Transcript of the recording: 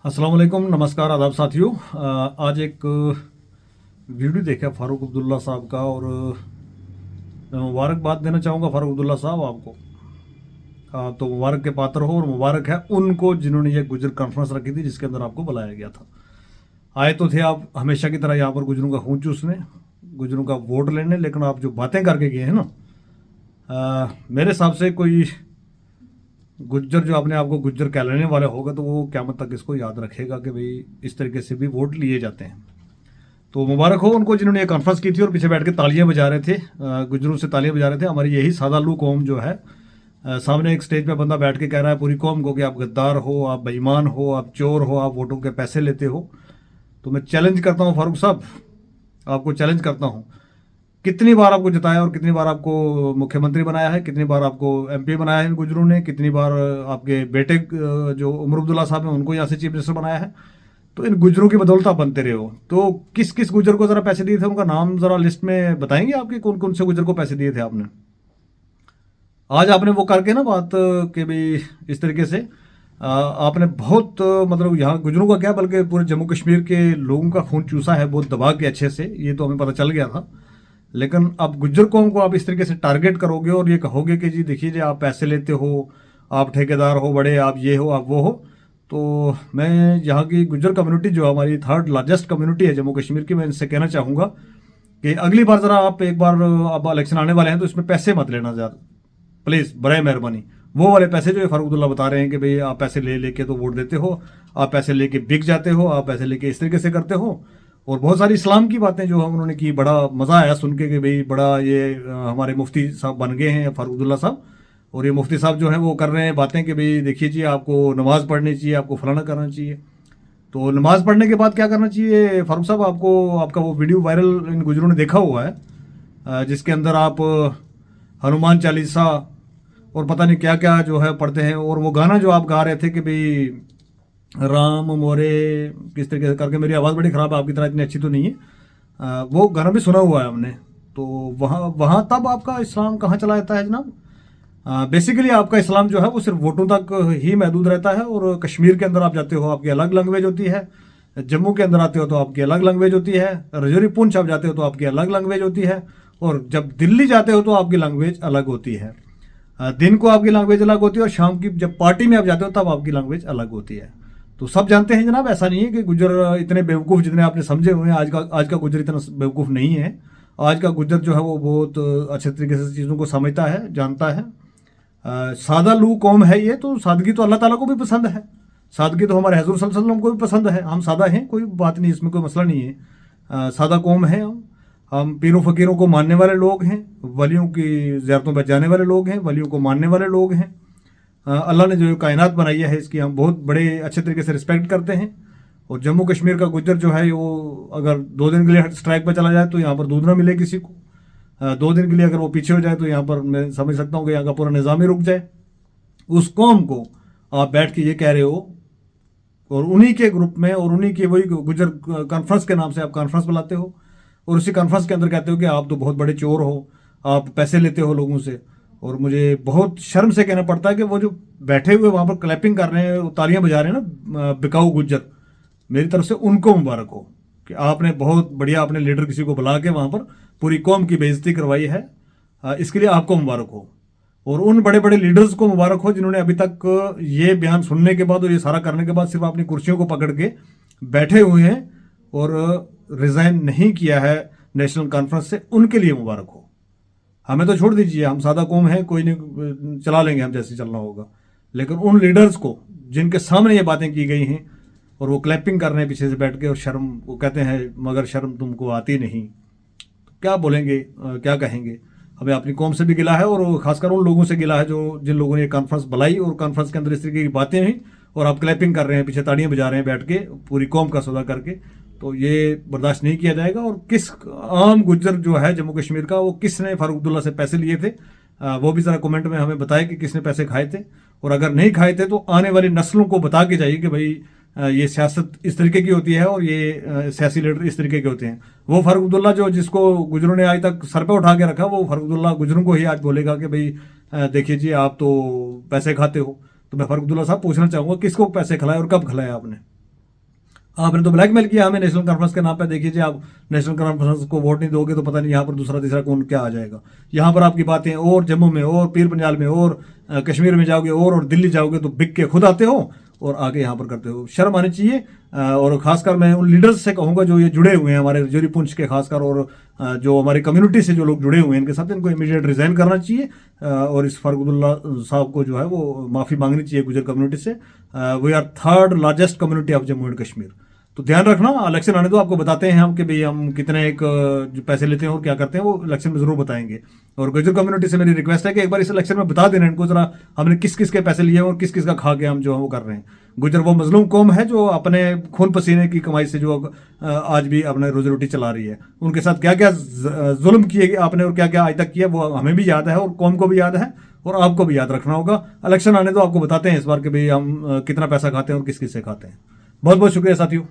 अस्सलाम वालेकुम, नमस्कार, आदाब साथियों। आज एक वीडियो देखा फारूक अब्दुल्ला साहब का और मैं मुबारकबाद देना चाहूँगा फारूक अब्दुल्ला साहब आपको। तो मुबारक के पात्र हो और मुबारक है उनको जिन्होंने ये गुजर कॉन्फ्रेंस रखी थी जिसके अंदर आपको बुलाया गया था। आए तो थे आप हमेशा की तरह यहाँ पर गुजरों का खून चूसने, गुजरों का वोट लेने, लेकिन आप जो बातें करके गए हैं ना, मेरे हिसाब से कोई गुज्जर जो अपने आप को गुज्जर कहलाने वाला होगा तो वो क़यामत तक इसको याद रखेगा कि भाई इस तरीके से भी वोट लिए जाते हैं। तो मुबारक हो उनको जिन्होंने ये कॉन्फ्रेंस की थी और पीछे बैठ के तालियां बजा रहे थे, गुज्जरों से तालियां बजा रहे थे। हमारी यही सादा लू कौम जो है, सामने एक स्टेज पे बंदा बैठ के कह रहा है पूरी कौम को कि आप गद्दार हो, आप बेईमान हो, आप चोर हो, आप वोटों के पैसे लेते हो। तो मैं चैलेंज करता हूँ फारूक साहब, आपको चैलेंज करता हूँ, कितनी बार आपको जिताया और कितनी बार आपको मुख्यमंत्री बनाया है, कितनी बार आपको एमपी बनाया है इन गुजरों ने, कितनी बार आपके बेटे जो उमर अब्दुल्ला साहब हैं उनको यहाँ से चीफ मिनिस्टर बनाया है। तो इन गुजरों की बदौलत आप बनते रहे हो। तो किस किस गुजर को जरा पैसे दिए थे, उनका नाम जरा लिस्ट में बताएंगे आपके, कौन कौन से गुजर को पैसे दिए थे आपने। आज आपने वो करके ना बात कि भाई इस तरीके से आपने बहुत मतलब यहाँ गुजरों का क्या बल्कि पूरे जम्मू कश्मीर के लोगों का खून चूसा है बहुत दबा के अच्छे से, ये तो हमें पता चल गया था। लेकिन अब गुज्जर कौम को आप इस तरीके से टारगेट करोगे और ये कहोगे कि जी देखिए जी आप पैसे लेते हो, आप ठेकेदार हो बड़े, आप ये हो, आप वो हो। तो मैं यहाँ की गुज्जर कम्युनिटी जो हमारी थर्ड लार्जेस्ट कम्युनिटी है जम्मू कश्मीर की, मैं इनसे कहना चाहूँगा कि अगली बार ज़रा आप एक बार, अब इलेक्शन आने वाले हैं तो इसमें पैसे मत लेना ज़्यादा प्लीज़, बड़े मेहरबानी। वो वाले पैसे जो फारूक अब्दुल्ला बता रहे हैं कि भाई आप पैसे ले लेके तो वोट देते हो, आप पैसे लेके बिक जाते हो, आप पैसे लेके इस तरीके से करते हो। और बहुत सारी इस्लाम की बातें जो हम उन्होंने की, बड़ा मज़ा आया सुन के कि भाई बड़ा ये हमारे मुफ्ती साहब बन गए हैं फारूक अब्दुल्ला साहब। और ये मुफ्ती साहब जो हैं वो कर रहे हैं बातें कि भाई देखिए जी आपको नमाज़ पढ़नी चाहिए, आपको फलाना करना चाहिए। तो नमाज़ पढ़ने के बाद क्या करना चाहिए फारूक साहब, आपको आपका वो वीडियो वायरल इन गुजरों ने देखा हुआ है, जिसके अंदर आप हनुमान चालीसा और पता नहीं क्या क्या जो है पढ़ते हैं। और वो गाना जो आप गा रहे थे कि भाई राम मोरे किस तरीके से करके, मेरी आवाज़ बड़ी ख़राब है, आपकी तरह इतनी अच्छी तो नहीं है, वो गाना भी सुना हुआ है हमने। तो वहाँ वहाँ तब आपका इस्लाम कहाँ चला जाता है जनाब। बेसिकली आपका इस्लाम जो है वो सिर्फ वोटों तक ही महदूद रहता है। और कश्मीर के अंदर आप जाते हो आपकी अलग लैंग्वेज होती है, जम्मू के अंदर आते हो तो आपकी अलग लैंग्वेज होती है, रजौरी पुंछ आप जाते हो तो आपकी अलग लैंग्वेज होती है, और जब दिल्ली जाते हो तो आपकी लैंग्वेज अलग होती है। दिन को आपकी लैंग्वेज अलग होती है और शाम की जब पार्टी में आप जाते हो तब आपकी लैंग्वेज अलग होती है। तो सब जानते हैं जनाब, ऐसा नहीं है कि गुज्जर इतने बेवकूफ़ जितने आपने समझे हुए हैं। आज का गुज्जर इतना बेवकूफ़ नहीं है। आज का गुज्जर जो है वो बहुत अच्छे तरीके से चीज़ों को समझता है, जानता है। सादा लू कौम है ये, तो सादगी तो अल्लाह ताला को भी पसंद है, सादगी तो हमारे हजूर सल्लल्लाहु अलैहि वसल्लम को भी पसंद है। हम सादा हैं, कोई बात नहीं, इसमें कोई मसला नहीं है। सादा कौम है हम पीरों फ़कीरों को मानने वाले लोग हैं, वलियों की ज़ियारतों पर जाने वाले लोग हैं, वलियों को मानने वाले लोग हैं। अल्लाह ने जो कायनात बनाई है इसकी हम बहुत बड़े अच्छे तरीके से रिस्पेक्ट करते हैं। और जम्मू कश्मीर का गुज्जर जो है वो अगर 2 दिन के लिए स्ट्राइक पर चला जाए तो यहाँ पर दूध ना मिले किसी को। 2 दिन के लिए अगर वो पीछे हो जाए तो यहाँ पर मैं समझ सकता हूँ कि यहाँ का पूरा निज़ाम ही रुक जाए। उस कौम को आप बैठ के ये कह रहे हो और उन्हीं के ग्रुप में और उन्हीं के वही गुज्जर कॉन्फ्रेंस के नाम से आप कॉन्फ्रेंस बुलाते हो और उसी कॉन्फ्रेंस के अंदर कहते हो कि आप तो बहुत बड़े चोर हो, आप पैसे लेते हो लोगों से। और मुझे बहुत शर्म से कहना पड़ता है कि वो जो बैठे हुए वहाँ पर क्लैपिंग कर रहे हैं, तालियां बजा रहे हैं ना बिकाऊ गुज्जर, मेरी तरफ से उनको मुबारक हो कि आपने बहुत बढ़िया अपने लीडर किसी को बुला के वहाँ पर पूरी कौम की बेइज्जती करवाई है। इसके लिए आपको मुबारक हो। और उन बड़े बड़े लीडर्स को मुबारक हो जिन्होंने अभी तक ये बयान सुनने के बाद और ये सारा करने के बाद सिर्फ अपनी कुर्सियों को पकड़ के बैठे हुए हैं और रिज़ाइन नहीं किया है नेशनल कॉन्फ्रेंस से, उनके लिए मुबारक हो। हमें तो छोड़ दीजिए, हम सादा कौम हैं, कोई नहीं, चला लेंगे हम जैसे चलना होगा। लेकिन उन लीडर्स को जिनके सामने ये बातें की गई हैं और वो क्लैपिंग कर रहे हैं पीछे से बैठ के और शर्म, वो कहते हैं मगर शर्म तुमको आती नहीं, तो क्या बोलेंगे, क्या कहेंगे। हमें अपनी कौम से भी गिला है और खासकर उन लोगों से गिला है जो जिन लोगों ने ये कॉन्फ्रेंस बुलाई और कॉन्फ्रेंस के अंदर इस तरीके की बातें हुई और आप क्लैपिंग कर रहे हैं, पीछे ताड़ियां बजा रहे हैं बैठ के पूरी कौम का सौदा करके। तो ये बर्दाश्त नहीं किया जाएगा। और किस आम गुज्जर जो है जम्मू कश्मीर का, वो किसने फारूक अब्दुल्ला से पैसे लिए थे, वो भी ज़रा कमेंट में हमें बताए कि किसने पैसे खाए थे। और अगर नहीं खाए थे तो आने वाली नस्लों को बता के जाइए कि भाई ये सियासत इस तरीके की होती है और ये सियासी लीडर इस तरीके के होते हैं। वो फारूक अब्दुल्ला जो जिसको गुजरों ने आज तक सर पे उठा के रखा, वो फारूक अब्दुल्ला गुजरों को ही आज बोलेगा कि भाई देखिए जी आप तो पैसे खाते हो। तो मैं फारूक अब्दुल्ला साहब पूछना चाहूँगा किसको पैसे खिलाए और कब खिलाए आपने। आपने तो ब्लैकमेल किया हमें नेशनल कॉन्फ्रेंस के नाम पे। देखिए आप नेशनल कॉन्फ्रेंस को वोट नहीं दोगे तो पता नहीं यहाँ पर दूसरा तीसरा कौन क्या आ जाएगा। यहाँ पर आपकी बातें और जम्मू में और पीर पंजाल में और कश्मीर में जाओगे और दिल्ली जाओगे तो बिक के खुद आते हो और आगे यहाँ पर करते हो। शर्म आनी चाहिए। और खासकर मैं उन लीडर्स से कहूँगा जो ये जुड़े हुए हैं हमारे जोरी पुंछ के खासकर, और जो हमारी कम्युनिटी से जो लोग जुड़े हुए हैं इनके साथ, इनको इमीडिएट रिजाइन करना चाहिए और इस फारूक अब्दुल्ला साहब को जो है वो माफ़ी मांगनी चाहिए गुजर कम्युनिटी से। We are third largest community of Jammu and Kashmir. तो ध्यान रखना, इलेक्शन आने दो, आपको बताते हैं हम कि भाई हम कितने एक जो पैसे लेते हैं और क्या करते हैं, वो इलेक्शन में जरूर बताएंगे। और गुजर कम्युनिटी से मेरी रिक्वेस्ट है कि एक बार इस इलेक्शन में बता देना इनको जरा हमने किस किस के पैसे लिए और किस किस का खा के हम जो है वो कर रहे हैं। गुजर वो मजलूम कौम है जो अपने खून पसीने की कमाई से जो आज भी अपने रोजी रोटी चला रही है। उनके साथ क्या क्या जुल्म किए आपने और क्या क्या आज तक किया वो हमें भी याद है और कौम को भी याद है और आपको भी याद रखना होगा। इलेक्शन आने दो, आपको बताते हैं इस बार कि भाई हम कितना पैसा खाते हैं और किस किस से खाते हैं। बहुत बहुत शुक्रिया साथियों।